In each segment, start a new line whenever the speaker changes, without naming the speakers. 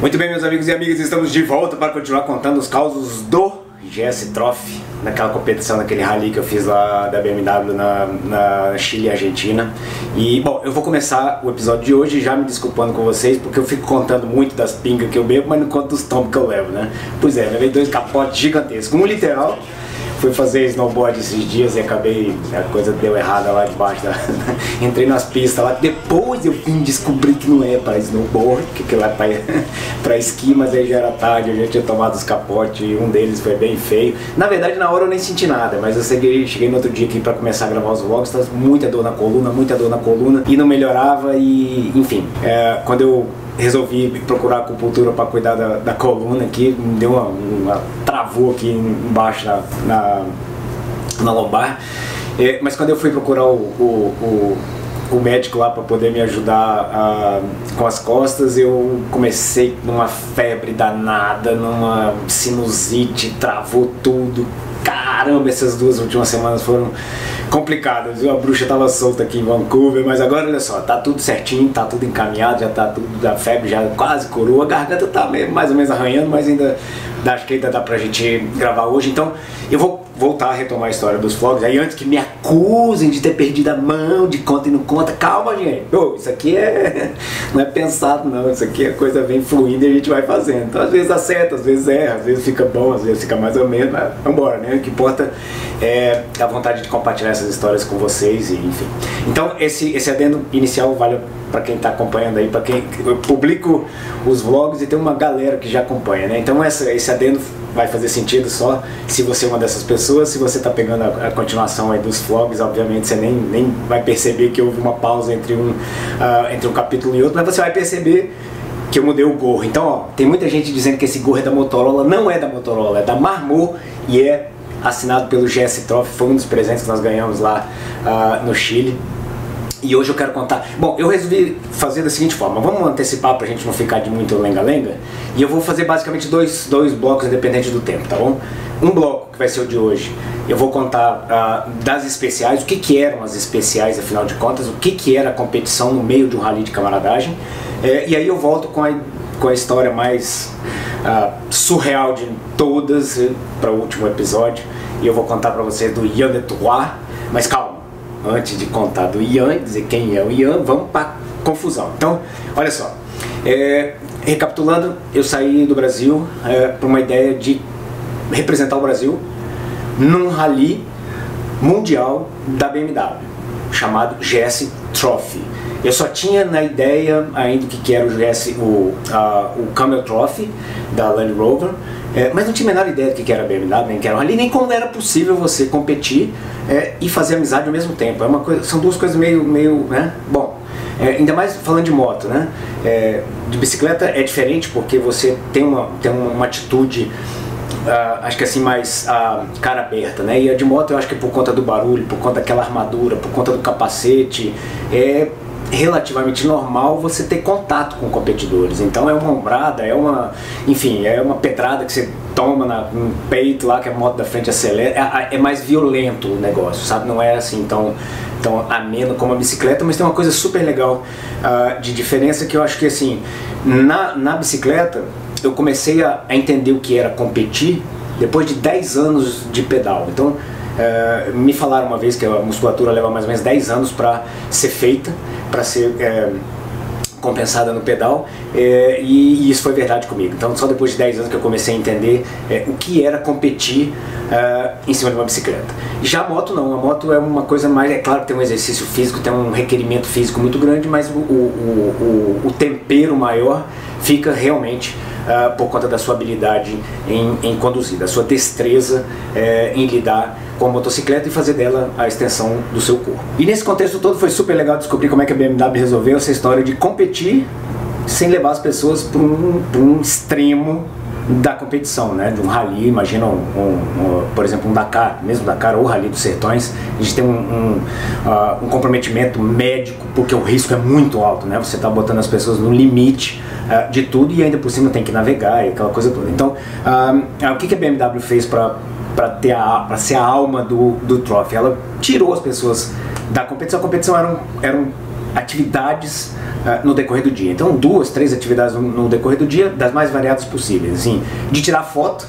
Muito bem, meus amigos e amigas, estamos de volta para continuar contando os causos do GS Trophy, naquela competição, naquele rally que eu fiz lá da BMW na Chile e Argentina. E, bom, eu vou começar o episódio de hoje já me desculpando com vocês, porque eu fico contando muito das pingas que eu bebo, mas não conto dos tombos que eu levo, né? Pois é, levei 2 capotes gigantescos, um literal. Fui fazer snowboard esses dias e acabei, a coisa deu errada lá debaixo entrei nas pistas lá, depois eu vim descobrir que não é para snowboard, que lá é para esqui, mas aí já era tarde, eu já tinha tomado os capotes e um deles foi bem feio. Na verdade, na hora eu nem senti nada, mas eu cheguei no outro dia aqui para começar a gravar os vlogs, tava muita dor na coluna e não melhorava e, enfim, quando eu resolvi procurar acupuntura para cuidar da coluna aqui, me deu uma travou aqui embaixo na lombar, mas quando eu fui procurar o médico lá para poder me ajudar com as costas, eu comecei numa febre danada, numa sinusite, travou tudo. Caramba, essas 2 últimas semanas foram complicadas, viu? A bruxa tava solta aqui em Vancouver, mas agora olha só, tá tudo certinho, tá tudo encaminhado, já tá tudo, a febre já quase curou, a garganta tá mais ou menos arranhando, mas ainda acho que ainda dá pra gente gravar hoje. Então eu vou voltar a retomar a história dos vlogs, aí antes que me acusem de ter perdido a mão, de conta e não conta, calma gente, isso aqui não é pensado não, isso aqui a coisa vem fluindo e a gente vai fazendo, então às vezes acerta, às vezes erra, às vezes fica bom, às vezes fica mais ou menos, mas vambora, né? O que importa é a vontade de compartilhar essas histórias com vocês, e enfim. Então esse adendo inicial vale para quem está acompanhando aí, para quem eu publico os vlogs e tem uma galera que já acompanha, né? Então esse adendo vai fazer sentido só se você é uma dessas pessoas. Se você está pegando a continuação aí dos vlogs, obviamente você nem vai perceber que houve uma pausa entre um capítulo e outro, mas você vai perceber que eu mudei o gorro. Então, ó, tem muita gente dizendo que esse gorro é da Motorola. Não é da Motorola, é da Marmot e é assinado pelo GS Trophy. Foi um dos presentes que nós ganhamos lá no Chile. E hoje eu quero contar... Bom, eu resolvi fazer da seguinte forma, vamos antecipar pra gente não ficar de muito lenga-lenga, e eu vou fazer basicamente dois blocos independentes do tempo, tá bom? Um bloco, que vai ser o de hoje, eu vou contar das especiais, o que eram as especiais, afinal de contas, o que era a competição no meio de um rally de camaradagem, e aí eu volto com a história mais surreal de todas, para o último episódio, e eu vou contar pra vocês do Ian de Troyes, mas calma. Antes de contar do Ian, dizer quem é o Ian, vamos para confusão. Então, olha só, recapitulando, eu saí do Brasil por uma ideia de representar o Brasil num rally mundial da BMW, chamado GS Trophy. Eu só tinha na ideia ainda o que era o Camel Trophy da Land Rover, mas não tinha a menor ideia do que era a BMW, nem que era o rally, nem como era possível você competir e fazer amizade ao mesmo tempo. São duas coisas meio né? Bom, ainda mais falando de moto, né? De bicicleta é diferente porque você tem uma atitude, acho que assim, mais cara aberta, né? E a de moto eu acho que é por conta do barulho, por conta daquela armadura, por conta do capacete, relativamente normal você ter contato com competidores. Então é uma ombrada, enfim, é uma pedrada que você toma no peito lá, que a moto da frente acelera, é mais violento o negócio, sabe? Não é assim tão ameno como a bicicleta, mas tem uma coisa super legal de diferença, que eu acho que assim, na bicicleta eu comecei a entender o que era competir depois de 10 anos de pedal. Então me falaram uma vez que a musculatura leva mais ou menos 10 anos para ser feita, para ser compensada no pedal, e isso foi verdade comigo. Então só depois de 10 anos que eu comecei a entender o que era competir em cima de uma bicicleta. Já a moto não, a moto é uma coisa mais, é claro que tem um exercício físico, tem um requerimento físico muito grande, mas o tempero maior fica realmente por conta da sua habilidade em conduzir, da sua destreza em lidar com a motocicleta e fazer dela a extensão do seu corpo. E nesse contexto todo foi super legal descobrir como é que a BMW resolveu essa história de competir sem levar as pessoas para um extremo da competição, né? De um rally, imagina por exemplo um Dakar, mesmo Dakar ou Rally dos Sertões, a gente tem um comprometimento médico, porque o risco é muito alto, né? Você está botando as pessoas no limite de tudo e ainda por cima tem que navegar e aquela coisa toda. Então, o que a BMW fez para ser a alma do Trophy? Ela tirou as pessoas da competição. A competição eram atividades no decorrer do dia. Então 2, 3 atividades no decorrer do dia, das mais variadas possíveis, assim, de tirar foto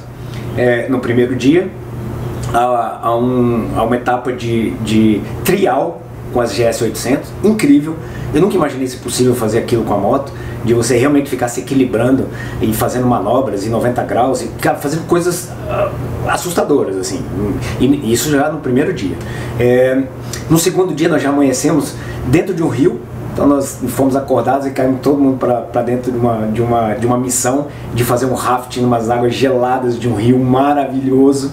no primeiro dia, a uma etapa de trial com as GS 800, incrível. Eu nunca imaginei ser possível fazer aquilo com a moto, de você realmente ficar se equilibrando e fazendo manobras em 90 graus, e cara, fazendo coisas assustadoras, assim, e isso já no primeiro dia. No segundo dia nós já amanhecemos dentro de um rio. Então nós fomos acordados e caímos todo mundo para dentro de uma missão de fazer um rafting em umas águas geladas de um rio maravilhoso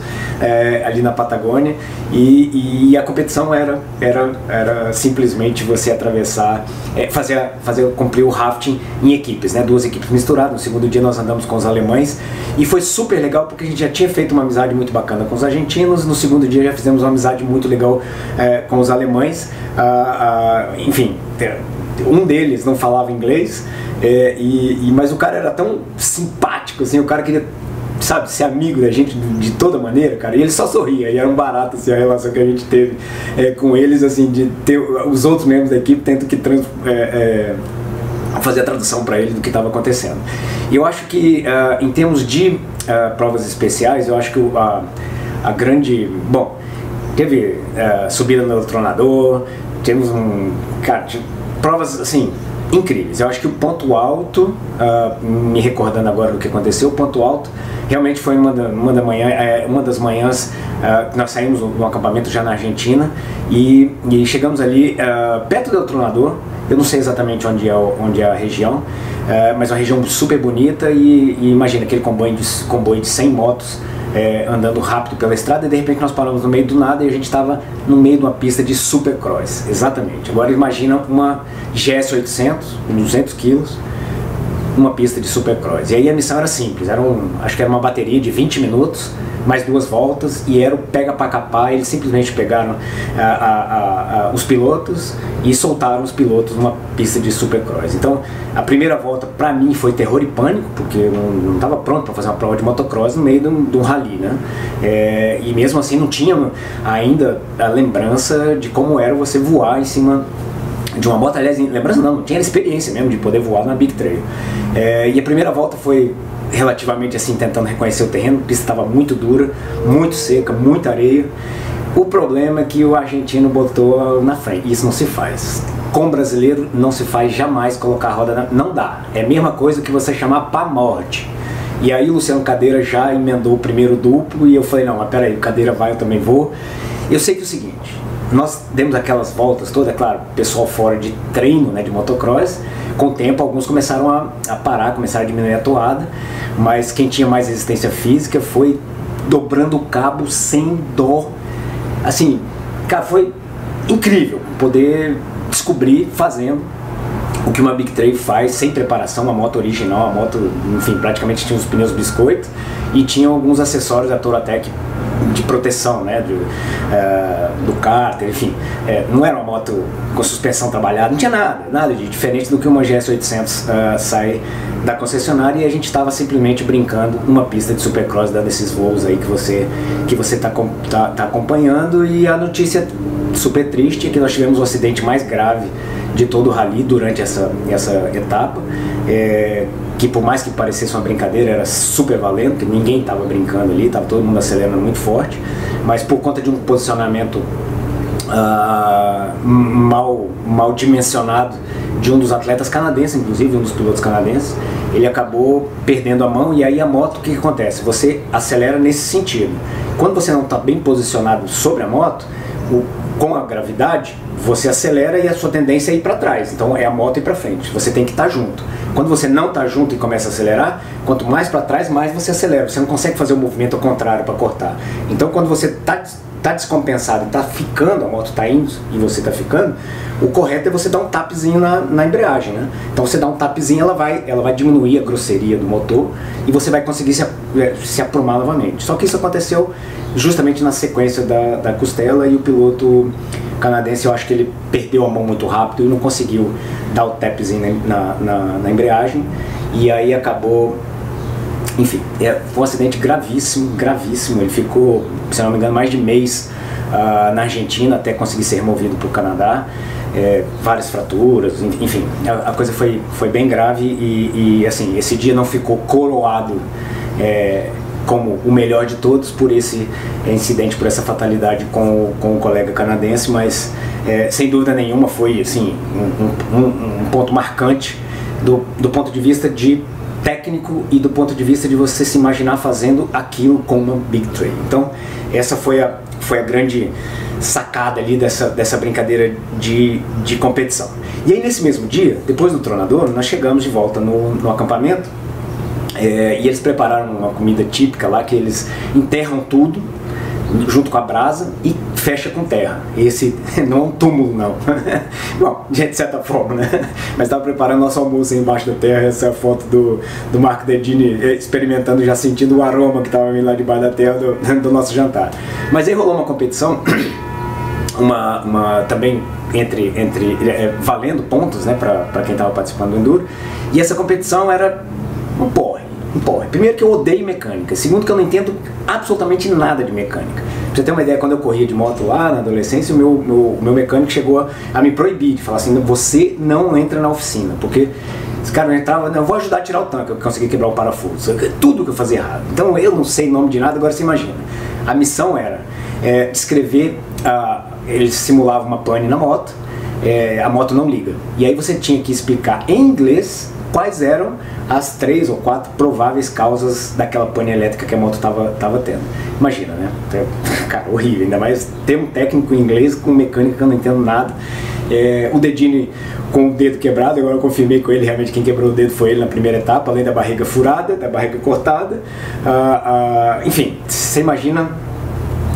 ali na Patagônia, e a competição era simplesmente você atravessar, cumprir o rafting em equipes, né? 2 equipes misturadas. No segundo dia nós andamos com os alemães e foi super legal porque a gente já tinha feito uma amizade muito bacana com os argentinos. No segundo dia já fizemos uma amizade muito legal com os alemães, enfim. Um deles não falava inglês, mas o cara era tão simpático, assim, o cara queria, sabe, ser amigo da gente de toda maneira, cara, e ele só sorria, e era um barato, assim, a relação que a gente teve com eles, assim, de ter os outros membros da equipe tendo que fazer a tradução para ele do que estava acontecendo. E eu acho que, em termos de provas especiais, eu acho que a grande... Bom, teve subida no Eletronador, temos provas, assim, incríveis. Eu acho que o ponto alto, me recordando agora do que aconteceu, o ponto alto realmente foi uma das manhãs que nós saímos do acampamento já na Argentina e chegamos ali perto do Eletronador. Eu não sei exatamente onde é a região, mas é uma região super bonita, e imagina aquele comboio de 100 motos andando rápido pela estrada, e de repente nós paramos no meio do nada e a gente estava no meio de uma pista de supercross, exatamente. Agora imagina uma GS 800, 200 quilos, uma pista de supercross. E aí a missão era simples, acho que era uma bateria de 20 minutos, mais 2 voltas, e era o pega pra capar. Eles simplesmente pegaram os pilotos e soltaram os pilotos numa pista de supercross. Então a primeira volta pra mim foi terror e pânico, porque eu não estava pronto para fazer uma prova de motocross no meio de um rally, né? E mesmo assim não tinha ainda a lembrança de como era você voar em cima de uma moto. Aliás, lembrança não tinha a experiência mesmo de poder voar na Big Trail. E a primeira volta foi relativamente assim, tentando reconhecer o terreno. A pista estava muito dura, muito seca, muita areia. O problema é que o argentino botou na frente. Isso não se faz. Com o brasileiro não se faz jamais colocar a roda não dá. É a mesma coisa que você chamar pra morte. E aí o Luciano Cadeira já emendou o primeiro duplo, e eu falei, não, mas peraí, o Cadeira vai, eu também vou. Eu sei que é o seguinte, nós demos aquelas voltas todas, é claro, pessoal fora de treino, né, de motocross. Com o tempo alguns começaram a parar, começaram a diminuir a toada, mas quem tinha mais resistência física foi dobrando o cabo sem dó. Assim, cara, foi incrível poder descobrir fazendo o que uma Big Trail faz sem preparação. A moto original, a moto, enfim, praticamente tinha os pneus biscoito e tinha alguns acessórios da Touratech de proteção, né, do cárter, enfim. Não era uma moto com suspensão trabalhada, não tinha nada de diferente do que uma GS 800 sai da concessionária, e a gente estava simplesmente brincando numa pista de supercross, dando esses voos aí que você tá acompanhando. E a notícia super triste é que nós tivemos o acidente mais grave de todo o rally durante essa etapa, que por mais que parecesse uma brincadeira, era super valendo, que ninguém estava brincando ali, estava todo mundo acelerando muito forte, mas por conta de um posicionamento mal dimensionado de um dos atletas canadenses, inclusive um dos pilotos canadenses, ele acabou perdendo a mão. E aí a moto, o que acontece? Você acelera nesse sentido. Quando você não está bem posicionado sobre a moto, com a gravidade, você acelera e a sua tendência é ir para trás. Então é a moto ir para frente, você tem que estar junto. Quando você não está junto e começa a acelerar, quanto mais para trás, mais você acelera. Você não consegue fazer o movimento ao contrário para cortar. Então quando você está descompensado, está ficando, a moto está indo e você está ficando, o correto é você dar um tapzinho na embreagem, né? Então você dá um tapzinho, ela vai diminuir a grosseria do motor e você vai conseguir se aprumar novamente. Só que isso aconteceu justamente na sequência da costela, e o piloto canadense, eu acho que ele perdeu a mão muito rápido e não conseguiu dar o tapzinho na embreagem, e aí acabou, enfim, foi um acidente gravíssimo. Ele ficou, se não me engano, mais de mês na Argentina até conseguir ser removido para o Canadá. várias fraturas, enfim, a coisa foi bem grave e assim, esse dia não ficou coroado como o melhor de todos por esse incidente, por essa fatalidade com o colega canadense, mas sem dúvida nenhuma foi assim, um ponto marcante do ponto de vista de técnico e do ponto de vista de você se imaginar fazendo aquilo com uma Big Trail. Então essa foi a grande sacada ali dessa brincadeira de competição. E aí nesse mesmo dia, depois do Tronador, nós chegamos de volta no acampamento e eles prepararam uma comida típica lá que eles enterram tudo junto com a brasa e fecha com terra. Esse não é um túmulo não. Bom, de certa forma, né? Mas estava preparando nosso almoço aí embaixo da terra. Essa é a foto do Marco Dedini experimentando, já sentindo o aroma que estava vindo lá debaixo da terra do nosso jantar. Mas aí rolou uma competição, também valendo pontos, né, para quem estava participando do Enduro. E essa competição era um porre. Primeiro que eu odeio mecânica, segundo que eu não entendo absolutamente nada de mecânica. Pra você ter uma ideia, quando eu corria de moto lá na adolescência, o meu mecânico chegou a me proibir, de falar assim, você não entra na oficina, porque esse cara entrava, não, eu vou ajudar a tirar o tanque, eu consegui quebrar o parafuso, tudo que eu fazia errado. Então eu não sei nome de nada, agora você imagina. A missão era descrever, eles simulavam uma pane na moto, a moto não liga, e aí você tinha que explicar em inglês quais eram as 3 ou 4 prováveis causas daquela pane elétrica que a moto estava tendo. Imagina, né? Cara, horrível, ainda mais ter um técnico em inglês com mecânica que eu não entendo nada. O Dedini com o dedo quebrado, agora eu confirmei com ele, realmente quem quebrou o dedo foi ele na primeira etapa, além da barriga furada, da barriga cortada. Enfim, você imagina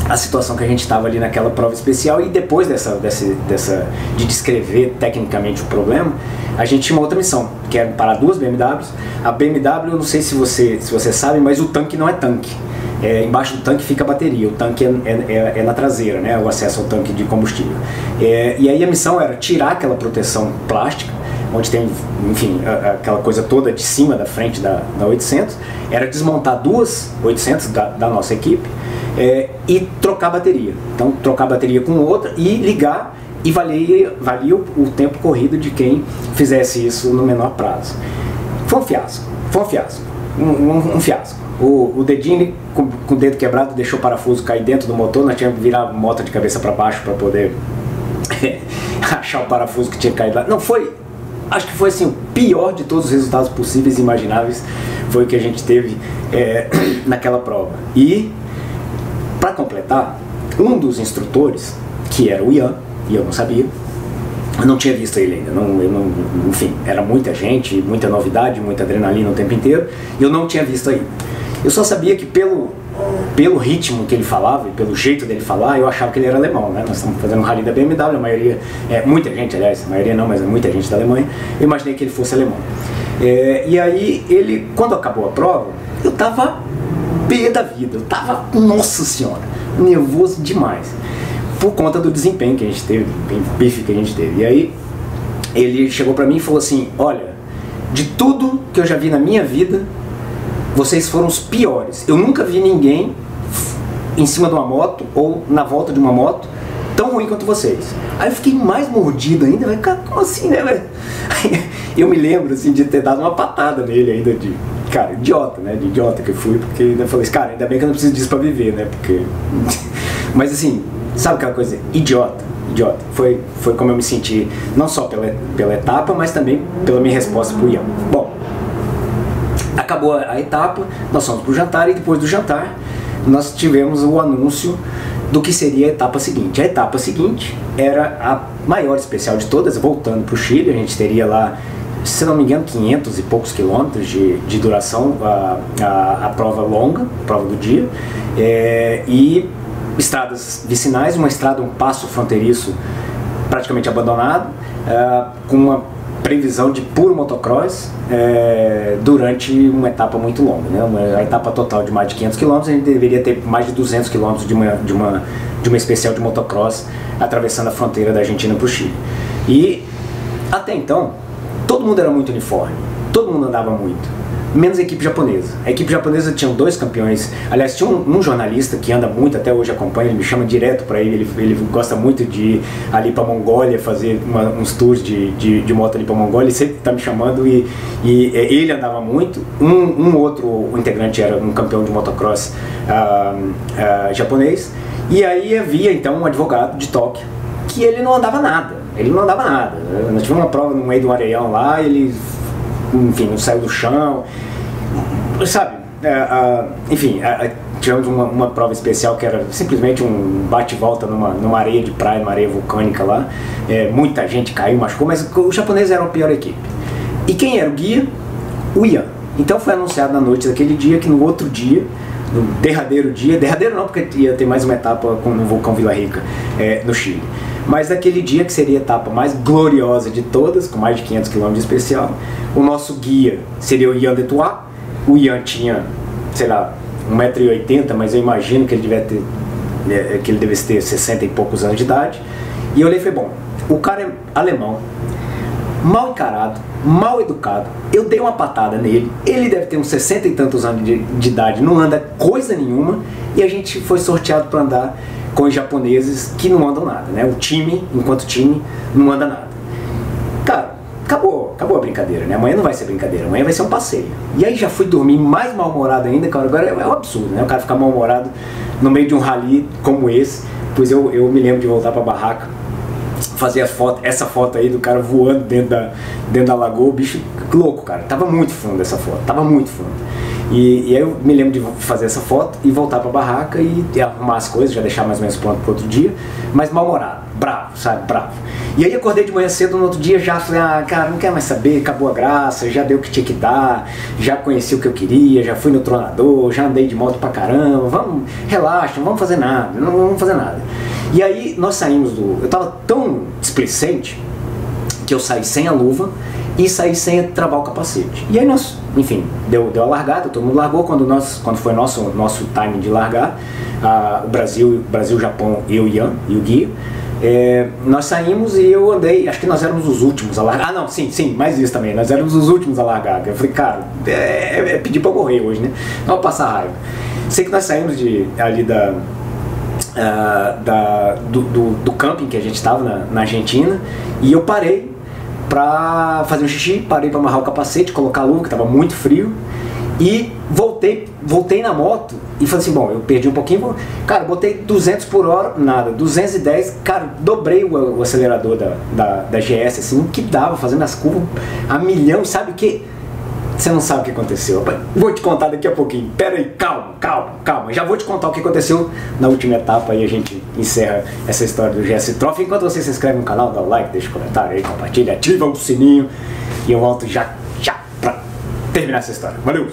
a situação que a gente estava ali naquela prova especial. E depois de descrever tecnicamente o problema, a gente tinha uma outra missão, que era parar 2 BMWs. A BMW, eu não sei se você sabe, mas o tanque não é tanque. Embaixo do tanque fica a bateria, o tanque é na traseira, né, o acesso ao tanque de combustível. E aí a missão era tirar aquela proteção plástica, onde tem, enfim, aquela coisa toda de cima da frente da 800, era desmontar 2 800 da nossa equipe, e trocar a bateria. Então trocar a bateria com outra e ligar, e valia o tempo corrido de quem fizesse isso no menor prazo. Foi um fiasco, um fiasco. O Dedini, com o dedo quebrado, deixou o parafuso cair dentro do motor. Nós tínhamos que virar a moto de cabeça para baixo para poder achar o parafuso que tinha caído lá. Não, acho que foi assim, o pior de todos os resultados possíveis e imagináveis foi o que a gente teve naquela prova. E, para completar, um dos instrutores, que era o Ian, e eu não sabia, eu não tinha visto ele ainda, enfim, era muita gente, muita novidade, muita adrenalina o tempo inteiro, e eu não tinha visto ainda. Eu só sabia que pelo ritmo que ele falava e pelo jeito dele falar, eu achava que ele era alemão, né? Nós estamos fazendo um rally da BMW, a maioria, muita gente, aliás, a maioria não, mas muita gente da Alemanha, eu imaginei que ele fosse alemão. E aí, ele, quando acabou a prova, eu tava pé da vida, eu tava, nossa senhora, nervoso demais, por conta do desempenho que a gente teve, o bife que a gente teve. E aí, ele chegou pra mim e falou assim, olha, de tudo que eu já vi na minha vida, vocês foram os piores. Eu nunca vi ninguém em cima de uma moto ou na volta de uma moto tão ruim quanto vocês. Aí eu fiquei mais mordido ainda, mas cara, como assim, né, velho? Eu me lembro, assim, de ter dado uma patada nele ainda, cara, idiota, né, de idiota que eu fui, porque ainda falei, cara, ainda bem que eu não preciso disso pra viver, né, porque... Mas assim, sabe aquela coisa, idiota. Foi como eu me senti, não só pela etapa, mas também pela minha resposta pro Ian. Bom, acabou a etapa, nós fomos pro jantar, e depois do jantar nós tivemos o anúncio do que seria a etapa seguinte. A etapa seguinte era a maior especial de todas, voltando pro Chile. A gente teria lá, se não me engano, 500 e poucos quilômetros de duração, a prova longa, a prova do dia, e estradas vicinais, um passo fronteiriço praticamente abandonado, com uma previsão de puro motocross durante uma etapa muito longa, né? Uma etapa total de mais de 500 km, a gente deveria ter mais de 200 km de uma especial de motocross atravessando a fronteira da Argentina para o Chile. E até então, todo mundo era muito uniforme, todo mundo andava muito. menos a equipe japonesa. A equipe japonesa tinha 2 campeões, aliás, tinha um jornalista que anda muito, até hoje acompanha, ele me chama direto para ele gosta muito de ir ali para Mongólia, fazer uns tours de moto ali para Mongólia, ele sempre está me chamando e ele andava muito. Um outro integrante era um campeão de motocross japonês, e aí havia então um advogado de Tóquio que ele não andava nada, nós tivemos uma prova no meio do areião lá, ele, enfim, não saiu do chão, sabe, enfim, tivemos uma prova especial que era simplesmente um bate-volta numa areia de praia, numa areia vulcânica lá, muita gente caiu, machucou, mas os japoneses eram a pior equipe. E quem era o guia? O Ian. Então foi anunciado na noite daquele dia que no outro dia, no derradeiro dia, derradeiro não, porque ia ter mais uma etapa no vulcão Vila Rica, no Chile, mas naquele dia que seria a etapa mais gloriosa de todas, com mais de 500 km de especial, o nosso guia seria o Ian Detuat. O Ian tinha, sei lá, 1,80 m, mas eu imagino que ele devesse ter 60 e poucos anos de idade. E eu olhei e falei, bom, o cara é alemão, mal encarado, mal educado, eu dei uma patada nele, ele deve ter uns 60 e tantos anos de idade, não anda coisa nenhuma, e a gente foi sorteado para andar com os japoneses que não andam nada, né? O time, enquanto time, não anda nada. Cara, acabou a brincadeira, né? Amanhã não vai ser brincadeira, amanhã vai ser um passeio. E aí já fui dormir mais mal-humorado ainda, cara, agora é um absurdo, né? O cara ficar mal-humorado no meio de um rally como esse, pois eu me lembro de voltar pra barraca, fazer essa foto aí do cara voando dentro da lagoa, o bicho louco, cara, tava muito fundo essa foto, tava muito fundo. E aí eu me lembro de fazer essa foto e voltar pra barraca e arrumar as coisas, já deixar mais ou menos pronto pro outro dia, mas mal-humorado, bravo, sabe, bravo. E aí acordei de manhã cedo no outro dia, já falei, cara, não quero mais saber, acabou a graça, já deu o que tinha que dar, já conheci o que eu queria, já fui no tronador, já andei de moto pra caramba, relaxa, não vamos fazer nada, não vamos fazer nada. E aí nós saímos eu tava tão displicente que eu saí sem a luva e saí sem travar o capacete. E aí nós, enfim, deu a largada, todo mundo largou. Quando foi nosso time de largar, o Brasil, Japão, eu, Ian e o guia, nós saímos e eu andei, acho que nós éramos os últimos a largar. Não, sim, mais isso também, nós éramos os últimos a largar. Eu falei, cara, pedir pra morrer hoje, né? Não vou passar raiva. Sei que nós saímos ali do camping que a gente estava na Argentina, e eu parei pra fazer um xixi, parei pra amarrar o capacete, colocar a luva, que tava muito frio, e voltei na moto e falei assim, bom, eu perdi um pouquinho, cara, botei 200 por hora, nada, 210, cara, dobrei o acelerador da GS, assim, que dava, fazendo as curvas a milhão, sabe o que? Você não sabe o que aconteceu. Vou te contar daqui a pouquinho. Pera aí, calma. Já vou te contar o que aconteceu na última etapa e a gente encerra essa história do GS Trophy. Enquanto você se inscreve no canal, dá o like, deixa um comentário aí, compartilha, ativa o sininho e eu volto já pra terminar essa história. Valeu!